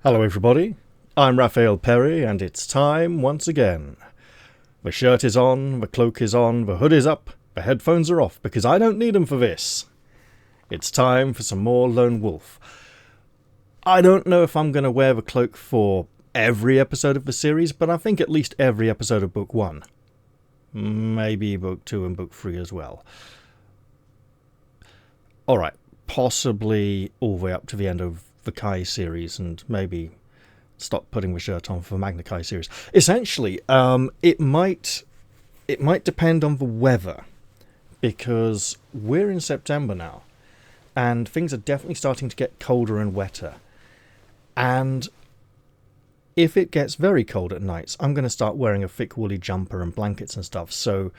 Hello everybody, I'm Raphael Perry and it's time once again. The shirt is on, the cloak is on, the hood is up, the headphones are off because I don't need them for this. It's time for some more Lone Wolf. I don't know if I'm going to wear the cloak for every episode of the series, but I think at least every episode of Book 1. Maybe Book 2 and Book 3 as well. Alright, possibly all the way up to the end of the Kai series and maybe stop putting the shirt on for the Magna Kai series. Essentially, it might depend on the weather because we're in September now and things are definitely starting to get colder and wetter. And if it gets very cold at nights, I'm going to start wearing a thick woolly jumper and blankets and stuff, so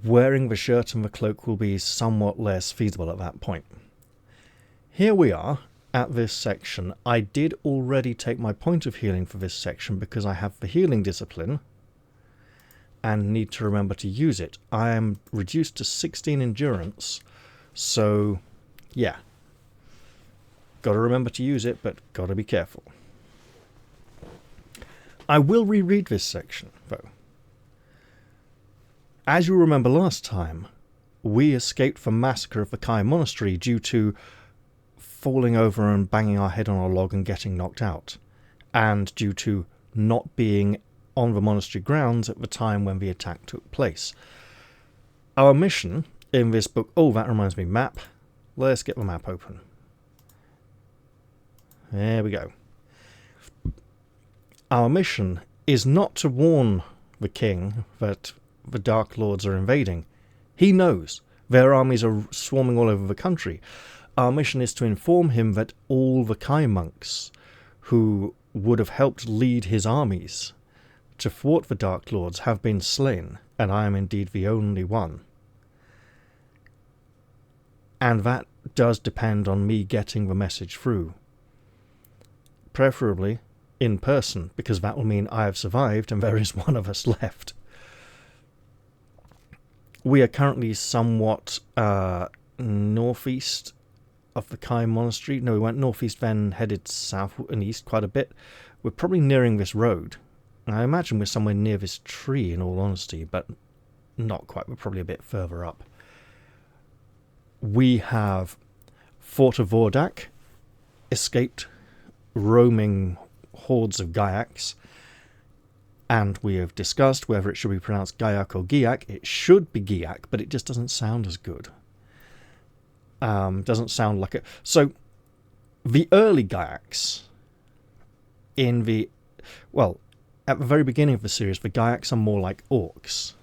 wearing the shirt and the cloak will be somewhat less feasible at that point. Here we are at this section. I did already take my point of healing for this section because I have the healing discipline and need to remember to use it. I am reduced to 16 endurance, so yeah. Gotta remember to use it, but gotta be careful. I will reread this section, though. As you remember last time, we escaped from massacre of the Kai monastery due to falling over and banging our head on a log and getting knocked out, and due to not being on the monastery grounds at the time when the attack took place. Our mission in this book... Oh, that reminds me, map. Let's get the map open. There we go. Our mission is not to warn the king that the Darklords are invading. He knows. Their armies are swarming all over the country. Our mission is to inform him that all the Kai monks who would have helped lead his armies to thwart the Darklords have been slain, and I am indeed the only one. And that does depend on me getting the message through. Preferably in person, because that will mean I have survived and there is one of us left. We are currently somewhat northeast of the Kai monastery. No, we went northeast, then headed south and east quite a bit. We're probably nearing this road. I imagine we're somewhere near this tree, in all honesty, but not quite. We're probably a bit further up. We have fought a Vordak, escaped roaming hordes of Gyaks, and we have discussed whether it should be pronounced Gyak or Gyak. It should be Gyak, but it just doesn't sound as good. Doesn't sound like it. So, the early Gyaks in the... Well, at the very beginning of the series, the Gyaks are more like orcs.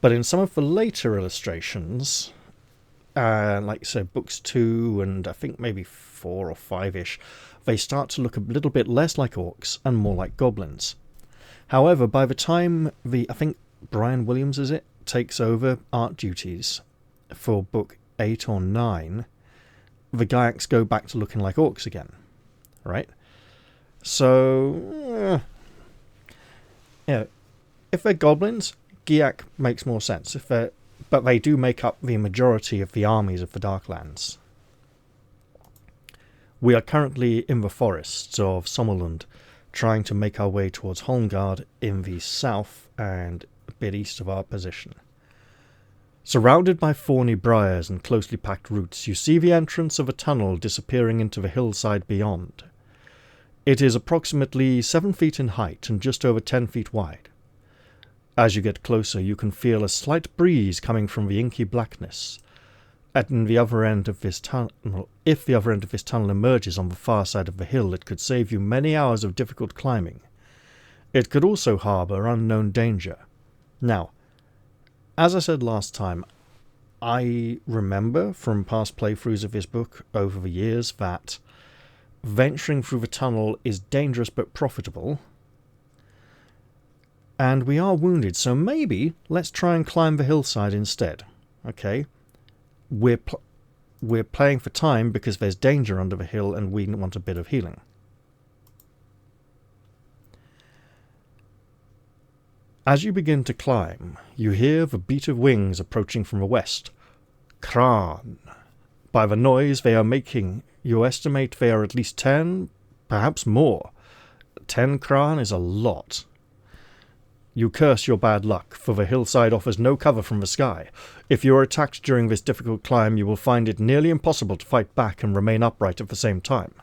But in some of the later illustrations, like, so, books 2 and I think maybe 4 or 5-ish, they start to look a little bit less like orcs and more like goblins. However, by the time I think Brian Williams, is it, takes over art duties for book 8 or 9, the Gyaks go back to looking like orcs again, right? So, yeah, if they're goblins, Gyak makes more sense. But they do make up the majority of the armies of the Darklands. We are currently in the forests of Sommerlund, trying to make our way towards Holmgard in the south and a bit east of our position. Surrounded by thorny briars and closely packed roots, you see the entrance of a tunnel disappearing into the hillside beyond. It is approximately 7 feet in height and just over 10 feet wide. As you get closer, you can feel a slight breeze coming from the inky blackness. At the other end of this tunnel, if the other end of this tunnel emerges on the far side of the hill, it could save you many hours of difficult climbing. It could also harbour unknown danger. Now, as I said last time, I remember from past playthroughs of this book over the years that venturing through the tunnel is dangerous but profitable. And we are wounded, so maybe let's try and climb the hillside instead. Okay? We're playing for time because there's danger under the hill and we want a bit of healing. As you begin to climb, you hear the beat of wings approaching from the west. Kran. By the noise they are making, you estimate they are at least 10, perhaps more. 10 Kran is a lot. You curse your bad luck, for the hillside offers no cover from the sky. If you are attacked during this difficult climb, you will find it nearly impossible to fight back and remain upright at the same time.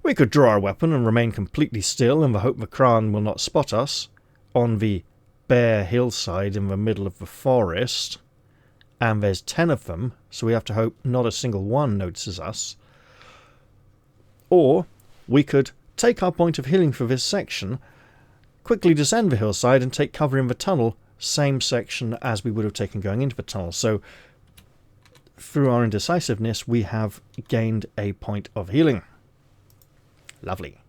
We could draw our weapon and remain completely still in the hope the Kran will not spot us on the bare hillside in the middle of the forest, and there's 10 of them, so we have to hope not a single one notices us. Or we could take our point of healing for this section, quickly descend the hillside and take cover in the tunnel, same section as we would have taken going into the tunnel. So through our indecisiveness, we have gained a point of healing. Lovely.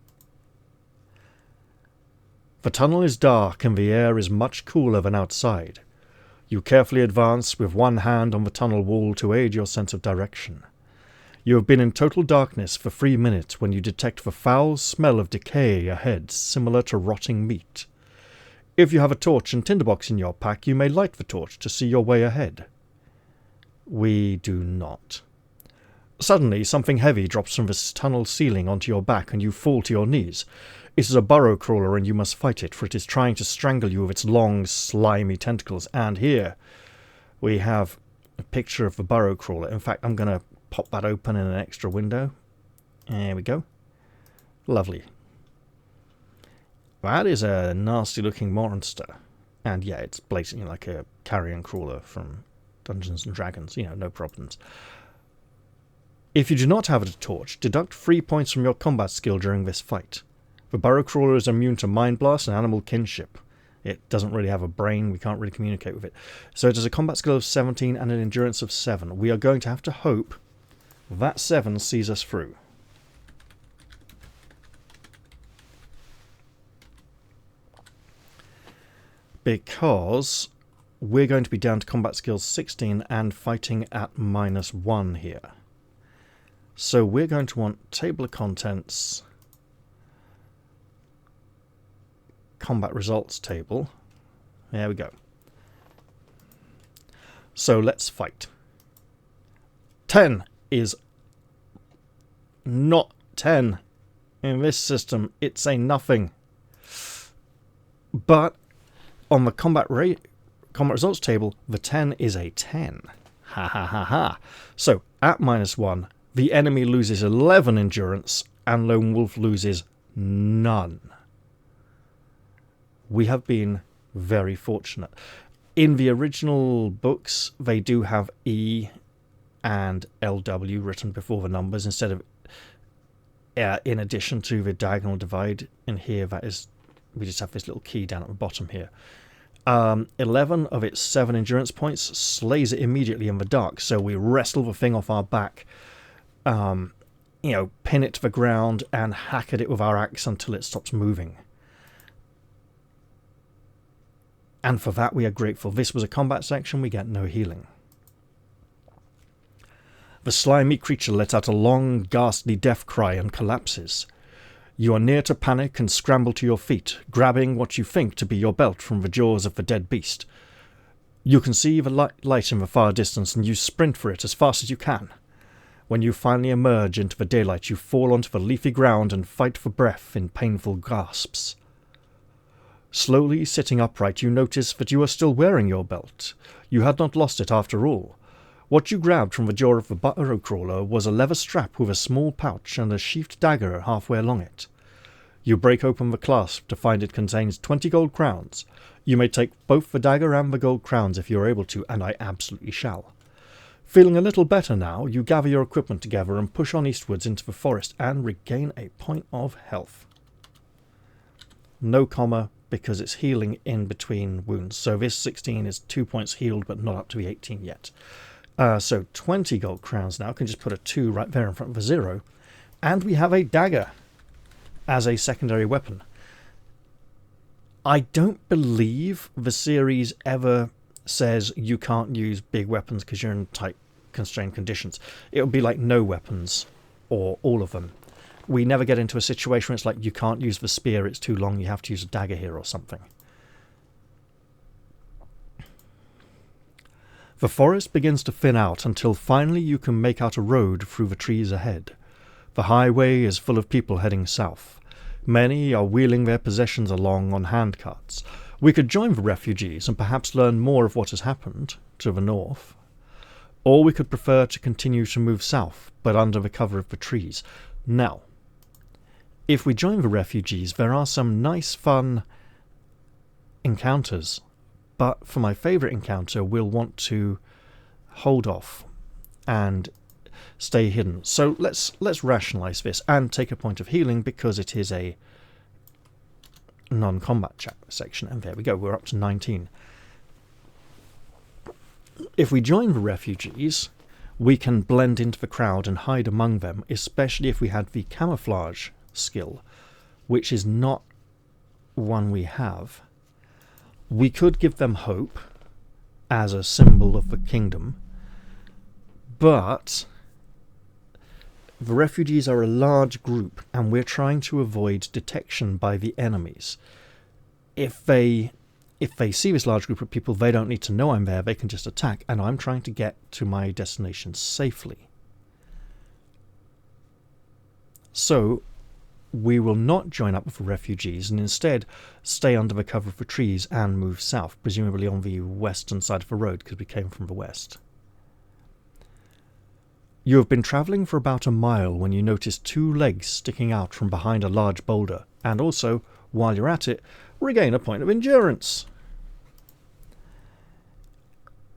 The tunnel is dark and the air is much cooler than outside. You carefully advance with one hand on the tunnel wall to aid your sense of direction. You have been in total darkness for 3 minutes when you detect the foul smell of decay ahead, similar to rotting meat. If you have a torch and tinderbox in your pack, you may light the torch to see your way ahead. We do not. Suddenly, something heavy drops from the tunnel ceiling onto your back and you fall to your knees. It is a burrow crawler and you must fight it, for it is trying to strangle you with its long, slimy tentacles. And here we have a picture of the burrow crawler. In fact, I'm going to pop that open in an extra window. There we go. Lovely. That is a nasty looking monster. And yeah, it's blatantly like a carrion crawler from Dungeons and Dragons. You know, no problems. If you do not have a torch, deduct 3 points from your combat skill during this fight. The burrow crawler is immune to mind blast and animal kinship. It doesn't really have a brain, we can't really communicate with it. So it has a combat skill of 17 and an endurance of 7. We are going to have to hope that 7 sees us through. Because we're going to be down to combat skills 16 and fighting at -1 here. So we're going to want table of contents, combat results table. There we go. So let's fight. 10 is not 10. In this system, it's a nothing. But on the combat results table, the 10 is a 10. Ha ha ha ha. So at -1, the enemy loses 11 endurance and Lone Wolf loses none. We have been very fortunate. In the original books, they do have E and LW written before the numbers instead of in addition to the diagonal divide. In here, that is, we just have this little key down at the bottom here. 11 of its 7 endurance points slays it immediately in the dark, so we wrestle the thing off our back, pin it to the ground and hack at it with our axe until it stops moving. And for that we are grateful. This was a combat section, we get no healing. The slimy creature lets out a long, ghastly death cry and collapses. You are near to panic and scramble to your feet, grabbing what you think to be your belt from the jaws of the dead beast. You can see the light in the far distance and you sprint for it as fast as you can. When you finally emerge into the daylight, you fall onto the leafy ground and fight for breath in painful gasps. Slowly sitting upright, you notice that you are still wearing your belt. You had not lost it after all. What you grabbed from the jaw of the burrow crawler was a leather strap with a small pouch and a sheathed dagger halfway along it. You break open the clasp to find it contains 20 gold crowns. You may take both the dagger and the gold crowns if you are able to, and I absolutely shall. Feeling a little better now, you gather your equipment together and push on eastwards into the forest and regain a point of health. No comma, because it's healing in between wounds. So this 16 is 2 points healed, but not up to the 18 yet. So 20 gold crowns now. Can just put a 2 right there in front of a 0. And we have a dagger as a secondary weapon. I don't believe the series ever says you can't use big weapons because you're in tight, constrained conditions. It would be like no weapons, or all of them. We never get into a situation where it's like you can't use the spear, it's too long, you have to use a dagger here or something. The forest begins to thin out until finally you can make out a road through the trees ahead. The highway is full of people heading south. Many are wheeling their possessions along on handcarts. We could join the refugees and perhaps learn more of what has happened to the north. Or we could prefer to continue to move south, but under the cover of the trees. Now, if we join the refugees, there are some nice, fun encounters. But for my favourite encounter, we'll want to hold off and stay hidden. So let's rationalise this and take a point of healing, because it is a non-combat section. And there we go, we're up to 19. If we join the refugees, we can blend into the crowd and hide among them, especially if we had the camouflage skill, which is not one we have. We could give them hope as a symbol of the kingdom, but the refugees are a large group and we're trying to avoid detection by the enemies. If they see this large group of people, they don't need to know I'm there, they can just attack, and I'm trying to get to my destination safely. So we will not join up with the refugees and instead stay under the cover of the trees and move south, presumably on the western side of the road, because we came from the west. You have been travelling for about a mile when you notice 2 legs sticking out from behind a large boulder, and also, while you're at it, regain a point of endurance.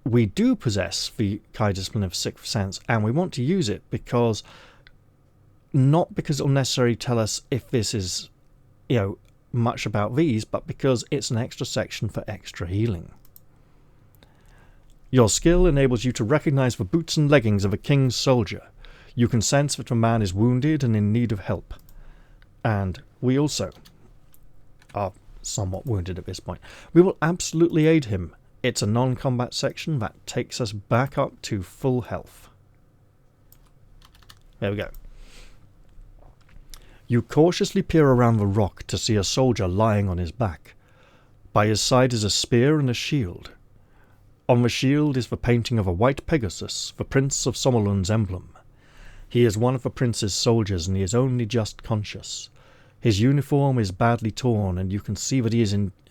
We do possess the Kai discipline of Sixth Sense, and we want to use it because, not because it'll necessarily tell us if this is, much about these, but because it's an extra section for extra healing. Your skill enables you to recognise the boots and leggings of a king's soldier. You can sense that a man is wounded and in need of help. And we also are somewhat wounded at this point. We will absolutely aid him. It's a non-combat section that takes us back up to full health. There we go. You cautiously peer around the rock to see a soldier lying on his back. By his side is a spear and a shield. On the shield is the painting of a white Pegasus, the Prince of Sommerlund's emblem. He is one of the prince's soldiers, and he is only just conscious. His uniform is badly torn, and you can see that he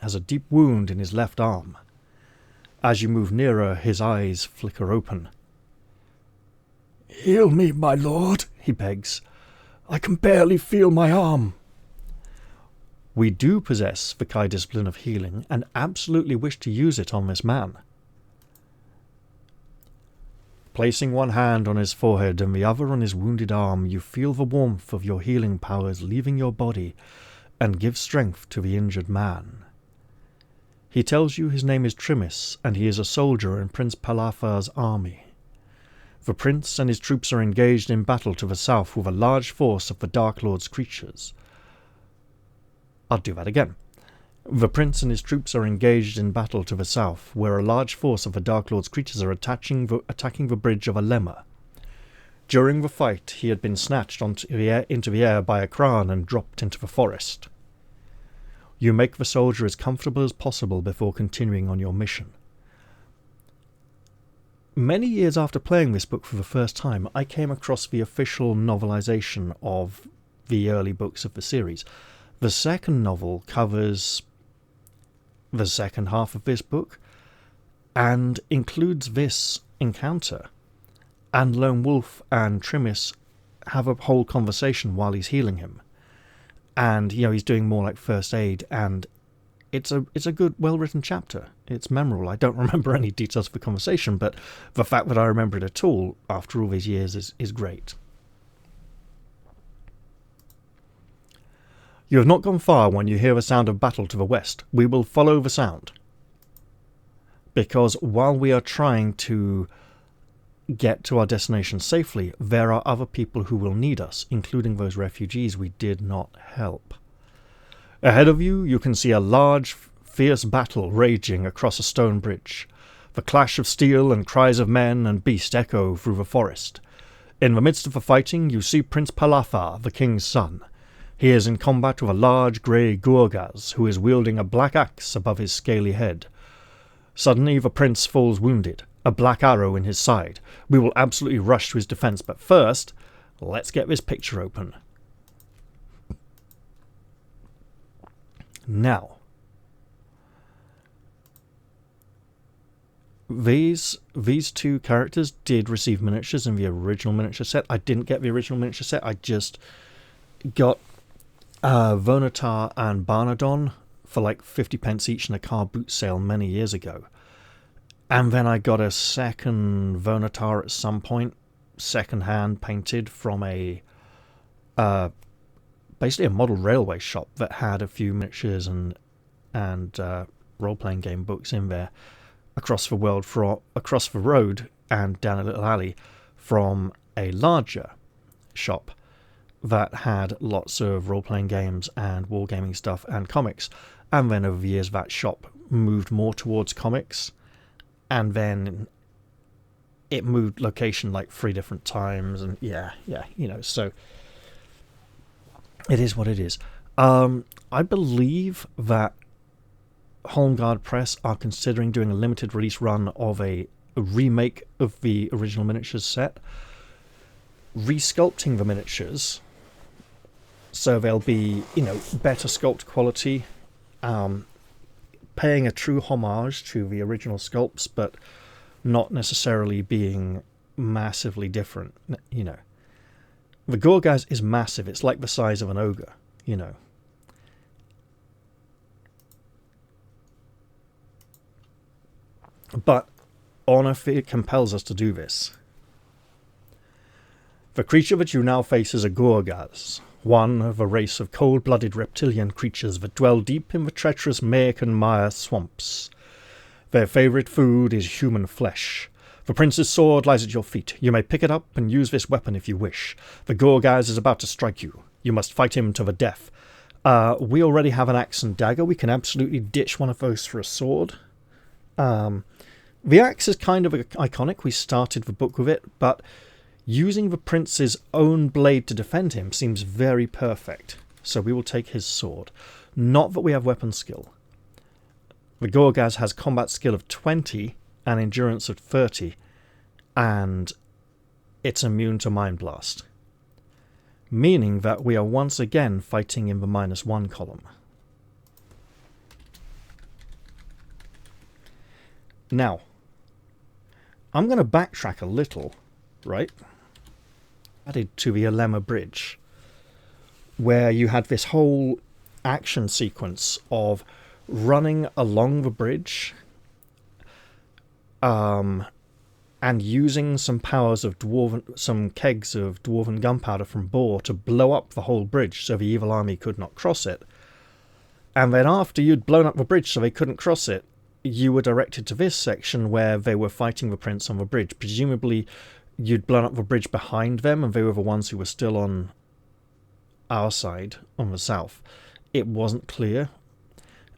has a deep wound in his left arm. As you move nearer, his eyes flicker open. "Heal me, my lord," he begs. "I can barely feel my arm." We do possess the Kai discipline of healing, and absolutely wish to use it on this man. Placing one hand on his forehead and the other on his wounded arm, you feel the warmth of your healing powers leaving your body and give strength to the injured man. He tells you his name is Trimis, and he is a soldier in Prince Palafar's army. The prince and his troops are engaged in battle to the south with a large force of the Darklords creatures. I'll do that again. The prince and his troops are engaged in battle to the south, where a large force of the Darklords creatures are attacking the bridge of Alema. During the fight, he had been snatched into the air by a Kran and dropped into the forest. You make the soldier as comfortable as possible before continuing on your mission. Many years after playing this book for the first time, I came across the official novelization of the early books of the series. The second novel covers the second half of this book and includes this encounter. And Lone Wolf and Trimis have a whole conversation while he's healing him. And, he's doing more like first aid, and it's a good, well-written chapter. It's memorable. I don't remember any details of the conversation, but the fact that I remember it at all after all these years is great. You have not gone far when you hear a sound of battle to the west. We will follow the sound. Because while we are trying to get to our destination safely, there are other people who will need us, including those refugees we did not help. Ahead of you, you can see a large, fierce battle raging across a stone bridge. The clash of steel and cries of men and beast echo through the forest. In the midst of the fighting, you see Prince Palafar, the king's son. He is in combat with a large grey Gorgaz, who is wielding a black axe above his scaly head. Suddenly the prince falls wounded, a black arrow in his side. We will absolutely rush to his defence, but first, Let's get this picture open. Now, these two characters did receive miniatures in the original miniature set. I didn't get the original miniature set. I just got Vonatar and Barnadon for like 50 pence each in a car boot sale many years ago. And then I got a second Vonatar at some point, second-hand painted from a basically a model railway shop that had a few miniatures and role-playing game books in there across the road and down a little alley from a larger shop that had lots of role-playing games and wargaming stuff and comics. And then over the years that shop moved more towards comics, and then it moved location like 3 different times, and so it is what it is. I believe that Holmgard Press are considering doing a limited release run of a remake of the original miniatures set, resculpting the miniatures so they'll be, better sculpt quality, paying a true homage to the original sculpts, but not necessarily being massively different. The Gorgaz is massive. It's like the size of an ogre, But honor compels us to do this. The creature that you now face is a Gorgaz, one of a race of cold-blooded reptilian creatures that dwell deep in the treacherous Mayk and Mire swamps. Their favourite food is human flesh. The prince's sword lies at your feet. You may pick it up and use this weapon if you wish. The Gorgaz is about to strike you. You must fight him to the death. We already have an axe and dagger. We can absolutely ditch one of those for a sword. The axe is kind of iconic. We started the book with it, but using the prince's own blade to defend him seems very perfect. So we will take his sword. Not that we have weapon skill. The Gorgaz has combat skill of 20 and endurance of 30, and it's immune to Mind Blast. Meaning that we are once again fighting in the -1 column. Now, I'm going to backtrack a little, right? Added to the Alema Bridge, where you had this whole action sequence of running along the bridge, and using some powers of some kegs of dwarven gunpowder from Boar to blow up the whole bridge so the evil army could not cross it. And then after you'd blown up the bridge so they couldn't cross it, you were directed to this section where they were fighting the prince on the bridge. Presumably you'd blown up the bridge behind them and they were the ones who were still on our side, on the south. It wasn't clear.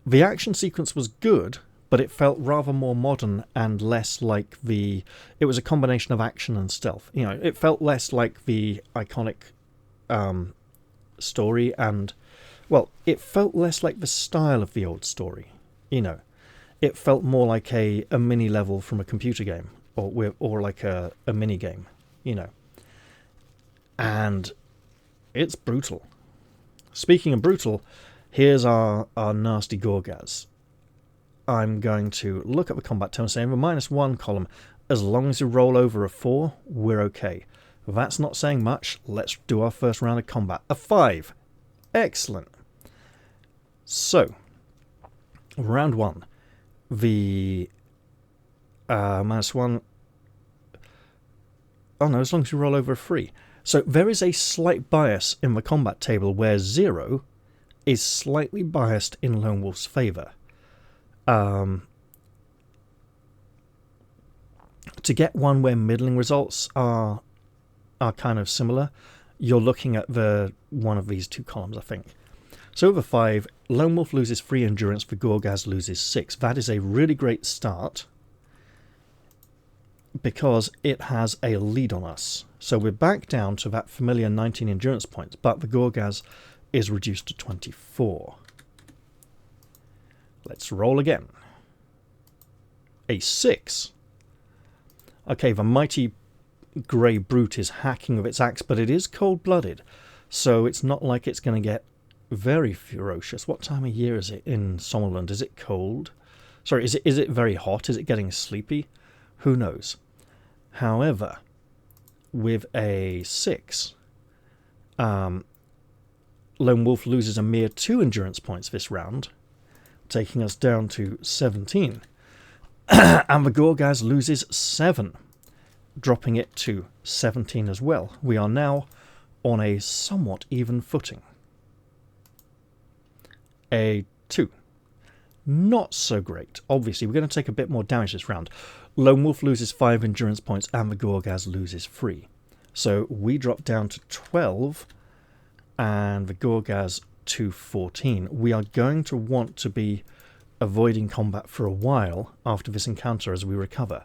The action sequence was good, but it felt rather more modern and less like it was a combination of action and stealth. It felt less like the iconic story, and, well, it felt less like the style of the old story. It felt more like a mini level from a computer game, or like a mini game, And it's brutal. Speaking of brutal, here's our nasty Gorgaz. I'm going to look at the combat tone and say in the -1 column, as long as you roll over a 4, we're okay. That's not saying much. Let's do our first round of combat. A 5. Excellent. So, round 1. The -1... Oh no, as long as you roll over a 3. So there is a slight bias in the combat table where 0 is slightly biased in Lone Wolf's favour. To get one where middling results are kind of similar, you're looking at one of these two columns, I think. So over 5, Lone Wolf loses 3 endurance, the Gorgaz loses 6. That is a really great start because it has a lead on us. So we're back down to that familiar 19 endurance points, but the Gorgaz is reduced to 24. Let's roll again. A 6. Okay, the mighty grey brute is hacking with its axe, but it is cold-blooded, so it's not like it's going to get very ferocious. What time of year is it in Sommerland? Is it cold? Sorry, is it very hot? Is it getting sleepy? Who knows? However, with a 6, Lone Wolf loses a mere 2 endurance points this round, taking us down to 17. And the Gorgaz loses 7, dropping it to 17 as well. We are now on a somewhat even footing. A 2. Not so great. Obviously, we're going to take a bit more damage this round. Lone Wolf loses 5 endurance points and the Gorgaz loses 3. So we drop down to 12 and the Gorgaz to 14. We are going to want to be avoiding combat for a while after this encounter as we recover.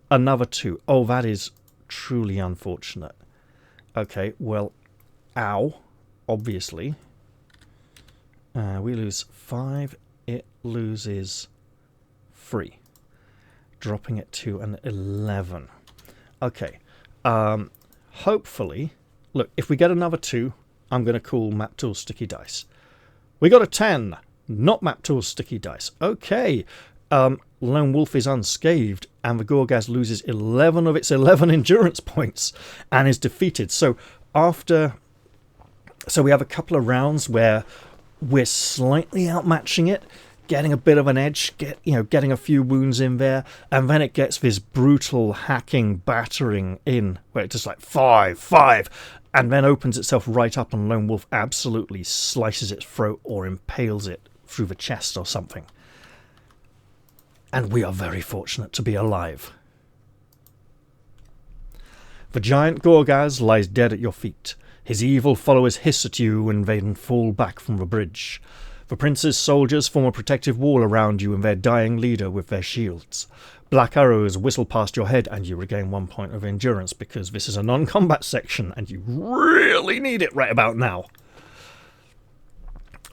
Another 2. Oh, that is truly unfortunate. Okay, well, ow, obviously. We lose 5, it loses 3. Dropping it to an 11. Okay, hopefully, look, if we get another 2, I'm going to call Map Tool Sticky Dice. We got a 10, not Map Tool Sticky Dice. Okay, Lone Wolf is unscathed, and the Gorgaz loses 11 of its 11 endurance points and is defeated. So we have a couple of rounds where we're slightly outmatching it, getting a bit of an edge, getting a few wounds in there, and then it gets this brutal hacking, battering in, where it's just like 5, and then opens itself right up, and Lone Wolf absolutely slices its throat or impales it through the chest or something. And we are very fortunate to be alive. The giant Gorgaz lies dead at your feet. His evil followers hiss at you and then fall back from the bridge. The prince's soldiers form a protective wall around you and their dying leader with their shields. Black arrows whistle past your head and you regain 1 point of endurance because this is a non-combat section and you really need it right about now.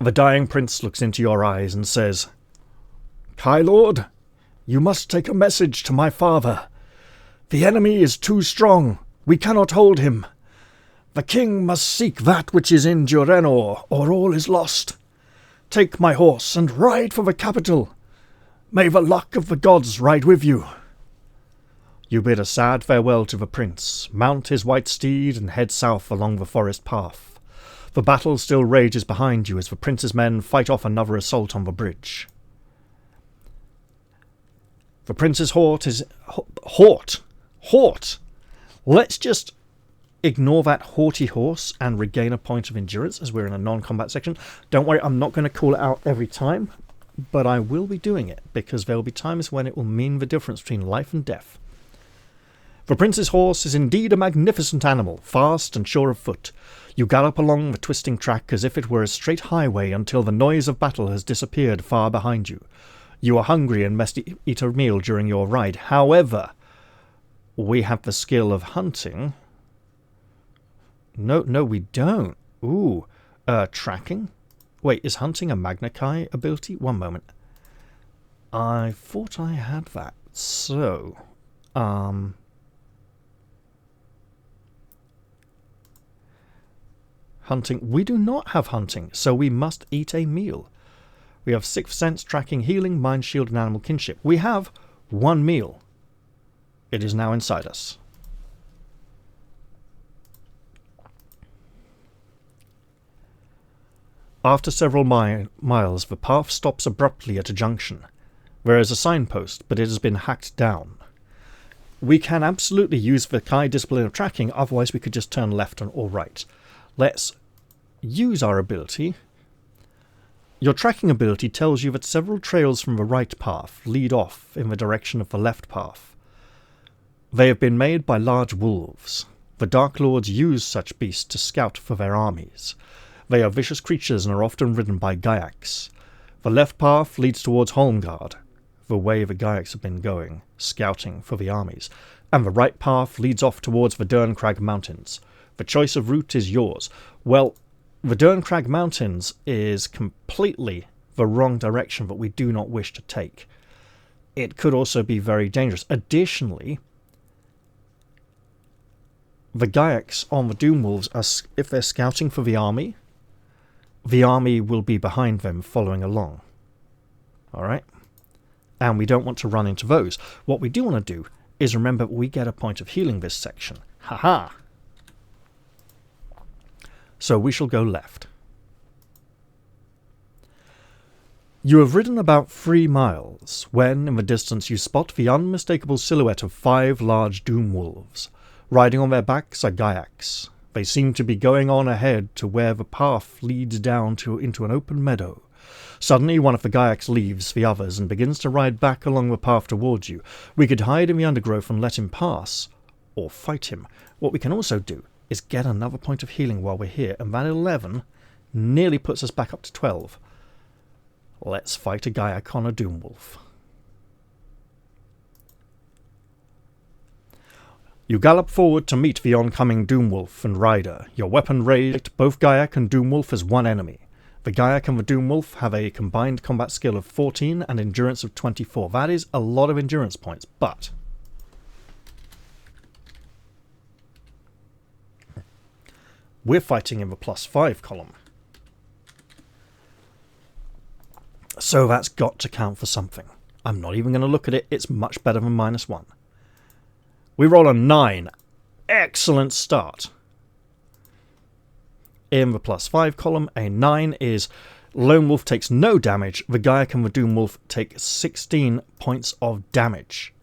The dying prince looks into your eyes and says, "Kai Lord, you must take a message to my father. The enemy is too strong. We cannot hold him. The king must seek that which is in Durenor, or all is lost. Take my horse and ride for the capital. May the luck of the gods ride with you." You bid a sad farewell to the prince, mount his white steed and head south along the forest path. The battle still rages behind you as the prince's men fight off another assault on the bridge. The prince's Hort. Let's just ignore that haughty horse and regain a point of endurance as we're in a non-combat section. Don't worry, I'm not going to call it out every time, but I will be doing it because there will be times when it will mean the difference between life and death. The prince's horse is indeed a magnificent animal, fast and sure of foot. You gallop along the twisting track as if it were a straight highway until the noise of battle has disappeared far behind you. You are hungry and must eat a meal during your ride. However, we have the skill of hunting. No, we don't. Ooh, tracking? Wait, is hunting a Magnakai ability? One moment. I thought I had that. So, hunting. We do not have hunting, so we must eat a meal. We have 6th sense, tracking, healing, mind shield, and animal kinship. We have 1 meal. It is now inside us. After several miles, the path stops abruptly at a junction. There is a signpost, but it has been hacked down. We can absolutely use the Kai discipline of tracking, otherwise we could just turn left or right. Let's use our ability. Your tracking ability tells you that several trails from the right path lead off in the direction of the left path. They have been made by large wolves. The Darklords use such beasts to scout for their armies. They are vicious creatures and are often ridden by Gaiacs. The left path leads towards Holmgard, the way the Gaiacs have been going, scouting for the armies, and the right path leads off towards the Derncrag Mountains. The choice of route is yours. Well, the Derncrag Mountains is completely the wrong direction that we do not wish to take. It could also be very dangerous. Additionally, the Gaiacs on the Doomwolves, if they're scouting for the army will be behind them following along. Alright? And we don't want to run into those. What we do want to do is remember we get a point of healing this section. Haha! So we shall go left. You have ridden about 3 miles, when in the distance you spot the unmistakable silhouette of 5 large Doomwolves. Riding on their backs are Gaiacs. They seem to be going on ahead to where the path leads down into an open meadow. Suddenly one of the Gaiacs leaves the others and begins to ride back along the path towards you. We could hide in the undergrowth and let him pass, or fight him. What we can also do is get another point of healing while we're here, and that 11 nearly puts us back up to 12. Let's fight a Gaiac on a Doomwolf. You gallop forward to meet the oncoming Doomwolf and rider, your weapon raised, both Gaiac and Doomwolf as one enemy. The Gaiac and the Doomwolf have a combined combat skill of 14 and endurance of 24. That is a lot of endurance points, but we're fighting in the +5 column. So that's got to count for something. I'm not even going to look at it. It's much better than -1. We roll a 9. Excellent start. In the +5 column, a 9 is Lone Wolf takes no damage. The Gaiac and the Doomwolf take 16 points of damage,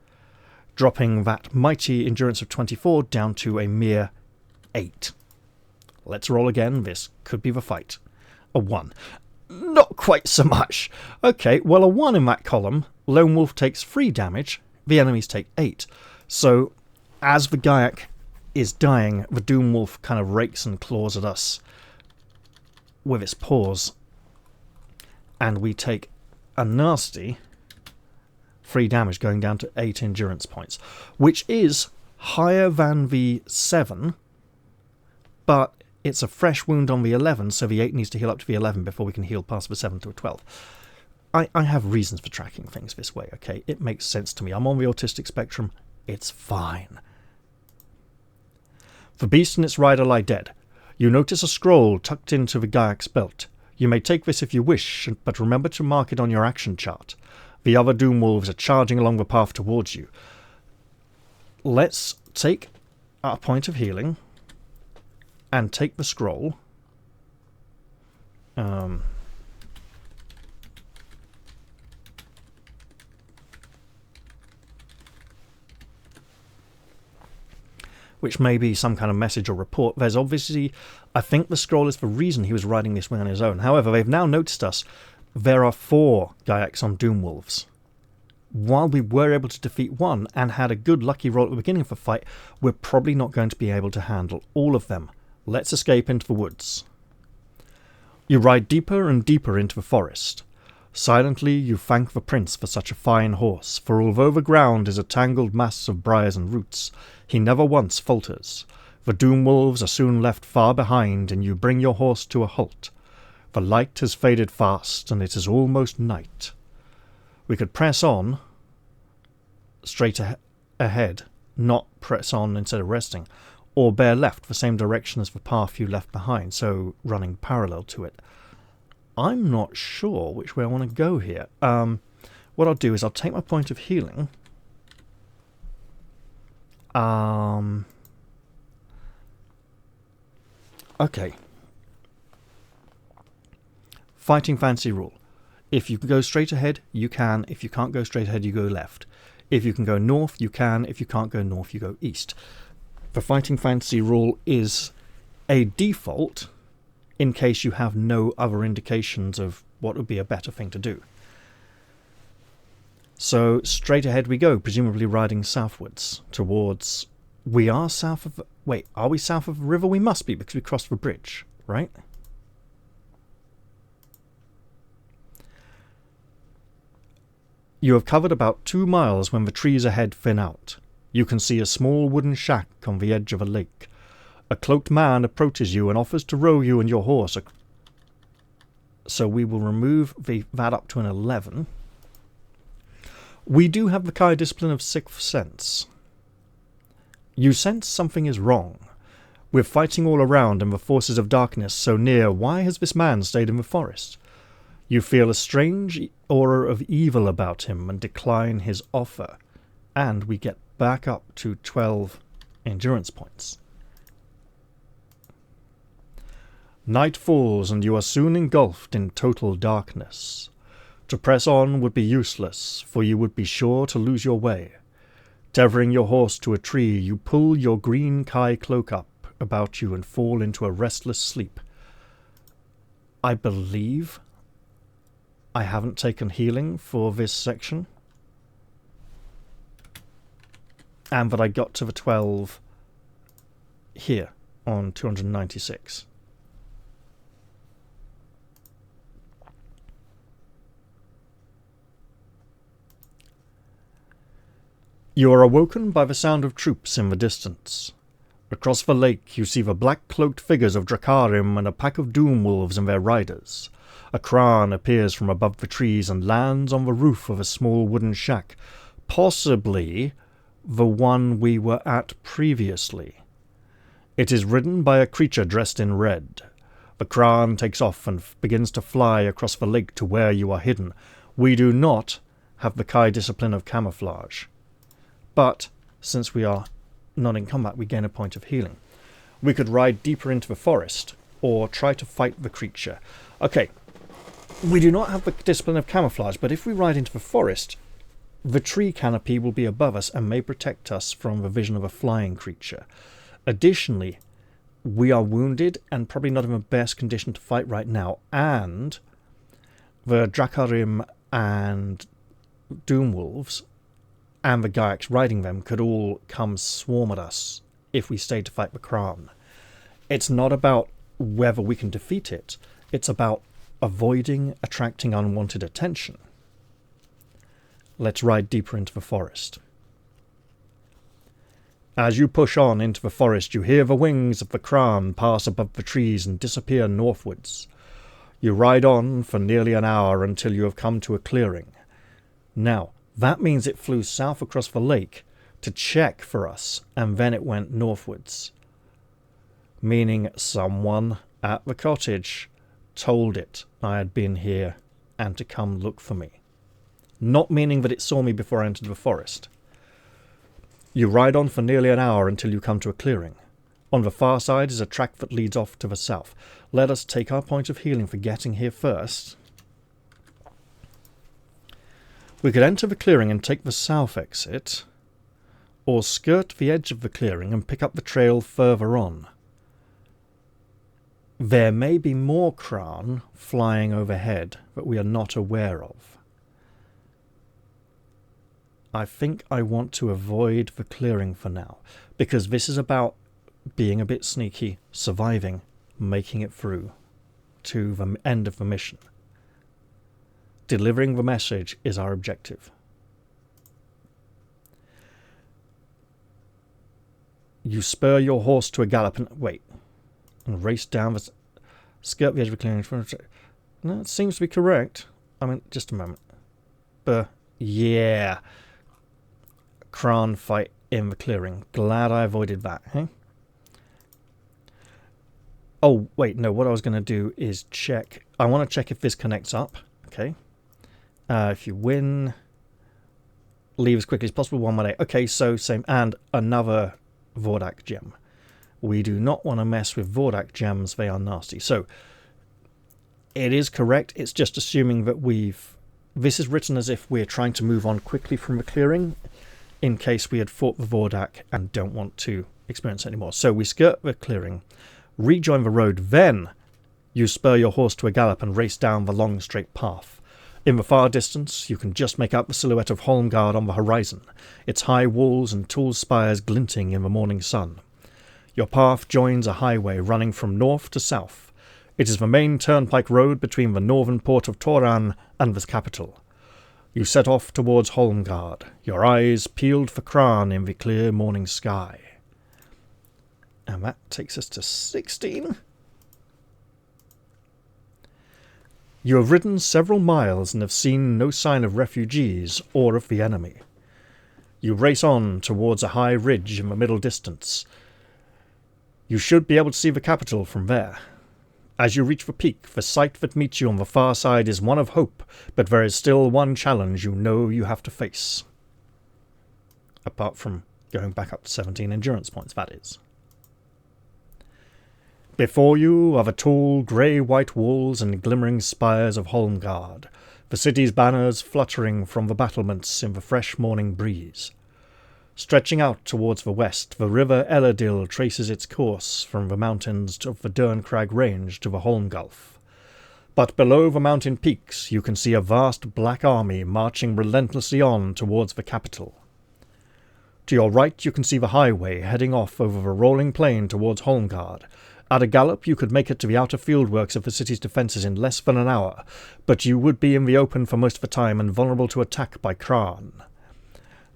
dropping that mighty endurance of 24 down to a mere 8. Let's roll again. This could be the fight. A 1. Not quite so much. Okay, well, a 1 in that column. Lone Wolf takes 3 damage. The enemies take 8. So, as the Gaiac is dying, the Doomwolf kind of rakes and claws at us with its paws. And we take a nasty 3 damage, going down to 8 endurance points, which is higher than the 7, but it's a fresh wound on the 11, so the 8 needs to heal up to the 11 before we can heal past the 7 to a 12. I have reasons for tracking things this way, okay? It makes sense to me. I'm on the autistic spectrum. It's fine. The beast and its rider lie dead. You notice a scroll tucked into the Gaiac's belt. You may take this if you wish, but remember to mark it on your action chart. The other Doomwolves are charging along the path towards you. Let's take a point of healing and take the scroll. Which may be some kind of message or report. There's obviously, I think the scroll is the reason he was riding this wing on his own. However, they've now noticed us. There are 4 Gaiacs on Doomwolves. While we were able to defeat 1 and had a good lucky roll at the beginning of the fight, we're probably not going to be able to handle all of them. Let's escape into the woods. You ride deeper and deeper into the forest. Silently you thank the prince for such a fine horse, for although the ground is a tangled mass of briars and roots, he never once falters. The Doomwolves are soon left far behind, and you bring your horse to a halt. The light has faded fast, and it is almost night. We could press on straight ahead, not press on instead of resting, or bear left the same direction as the path you left behind, so running parallel to it. I'm not sure which way I want to go here. What I'll do is I'll take my point of healing. Okay. Fighting fancy rule. If you can go straight ahead, you can. If you can't go straight ahead, you go left. If you can go north, you can. If you can't go north, you go east. The fighting fancy rule is a default in case you have no other indications of what would be a better thing to do. So straight ahead we go, presumably riding southwards towards... We are south of... Wait, are we south of the river? We must be, because we crossed the bridge, right? You have covered about 2 miles when the trees ahead thin out. You can see a small wooden shack on the edge of a lake. A cloaked man approaches you and offers to row you and your horse. So we will remove that up to an 11. We do have the Kai discipline of 6th sense. You sense something is wrong. We're fighting all around, and the forces of darkness so near. Why has this man stayed in the forest? You feel a strange aura of evil about him and decline his offer. And we get back up to 12 endurance points. Night falls, and you are soon engulfed in total darkness. To press on would be useless, for you would be sure to lose your way. Tethering your horse to a tree, you pull your green Kai cloak up about you and fall into a restless sleep. I believe I haven't taken healing for this section, and that I got to the 12 here on 296. You are awoken by the sound of troops in the distance. Across the lake you see the black-cloaked figures of Drakarim and a pack of doom wolves and their riders. A Kran appears from above the trees and lands on the roof of a small wooden shack, possibly the one we were at previously. It is ridden by a creature dressed in red. The Kran takes off and begins to fly across the lake to where you are hidden. We do not have the Kai discipline of camouflage. But, since we are not in combat, we gain a point of healing. We could ride deeper into the forest, or try to fight the creature. Okay, we do not have the discipline of camouflage, but if we ride into the forest, the tree canopy will be above us and may protect us from the vision of a flying creature. Additionally, we are wounded and probably not in the best condition to fight right now, and the Drakarim and Doomwolves and the Gaiaks riding them could all come swarm at us if we stayed to fight the Kran. It's not about whether we can defeat it, it's about avoiding attracting unwanted attention. Let's ride deeper into the forest. As you push on into the forest, you hear the wings of the Kran pass above the trees and disappear northwards. You ride on for nearly an hour until you have come to a clearing. Now, that means it flew south across the lake to check for us, and then it went northwards. Meaning someone at the cottage told it I had been here and to come look for me. Not meaning that it saw me before I entered the forest. You ride on for nearly an hour until you come to a clearing. On the far side is a track that leads off to the south. Let us take our point of healing for getting here first. We could enter the clearing and take the south exit, or skirt the edge of the clearing and pick up the trail further on. There may be more Kran flying overhead that we are not aware of. I think I want to avoid the clearing for now, because this is about being a bit sneaky, surviving, making it through to the end of the mission. Delivering the message is our objective. You spur your horse to a gallop and race down the skirt the edge of the clearing. No, it seems to be correct. I mean, just a moment. Yeah. Kran fight in the clearing. Glad I avoided that, hey? Oh, wait, no, what I was going to do is check. I want to check if this connects up, okay? If you win, leave as quickly as possible, 1 minute. Okay, so same, and another Vordak gem. We do not want to mess with Vordak gems, they are nasty. So, it is correct, it's just assuming that this is written as if we're trying to move on quickly from the clearing, in case we had fought the Vordak and don't want to experience it anymore. So we skirt the clearing, rejoin the road, then you spur your horse to a gallop and race down the long straight path. In the far distance, you can just make out the silhouette of Holmgard on the horizon, its high walls and tall spires glinting in the morning sun. Your path joins a highway running from north to south. It is the main turnpike road between the northern port of Toran and the capital. You set off towards Holmgard, your eyes peeled for Kran in the clear morning sky. And that takes us to 16. You have ridden several miles and have seen no sign of refugees or of the enemy. You race on towards a high ridge in the middle distance. You should be able to see the capital from there. As you reach the peak, the sight that meets you on the far side is one of hope, but there is still one challenge you know you have to face. Apart from going back up to 17 endurance points, that is. Before you are the tall, grey-white walls and glimmering spires of Holmgard, the city's banners fluttering from the battlements in the fresh morning breeze. Stretching out towards the west, the river Eladil traces its course from the mountains of the Derncrag Range to the Holm Gulf. But below the mountain peaks you can see a vast black army marching relentlessly on towards the capital. To your right you can see the highway heading off over the rolling plain towards Holmgard. At a gallop you could make it to the outer fieldworks of the city's defences in less than an hour, but you would be in the open for most of the time and vulnerable to attack by Kran.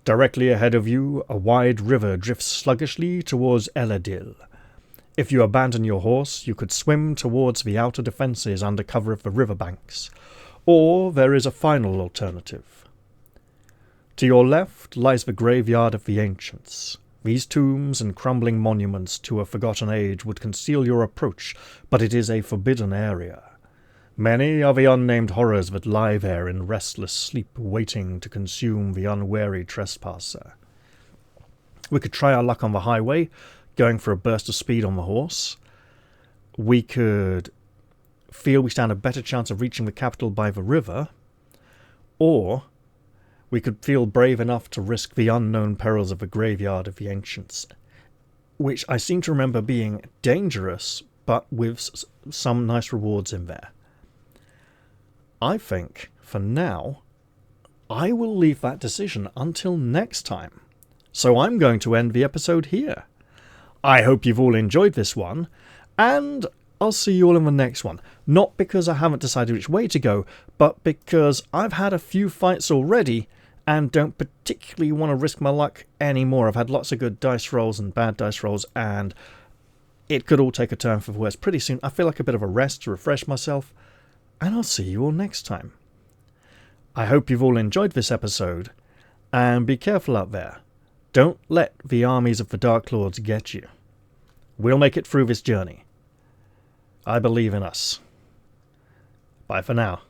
Directly ahead of you, a wide river drifts sluggishly towards Eladil. If you abandon your horse, you could swim towards the outer defences under cover of the riverbanks. Or there is a final alternative. To your left lies the graveyard of the ancients. These tombs and crumbling monuments to a forgotten age would conceal your approach, but it is a forbidden area. Many are the unnamed horrors that lie there in restless sleep, waiting to consume the unwary trespasser. We could try our luck on the highway, going for a burst of speed on the horse. We could feel we stand a better chance of reaching the capital by the river, or we could feel brave enough to risk the unknown perils of the graveyard of the ancients, which I seem to remember being dangerous, but with some nice rewards in there. I think, for now, I will leave that decision until next time. So I'm going to end the episode here. I hope you've all enjoyed this one, and I'll see you all in the next one. Not because I haven't decided which way to go, but because I've had a few fights already and don't particularly want to risk my luck anymore. I've had lots of good dice rolls and bad dice rolls, and it could all take a turn for the worse pretty soon. I feel like a bit of a rest to refresh myself, and I'll see you all next time. I hope you've all enjoyed this episode, and be careful out there. Don't let the armies of the Darklords get you. We'll make it through this journey. I believe in us. Bye for now.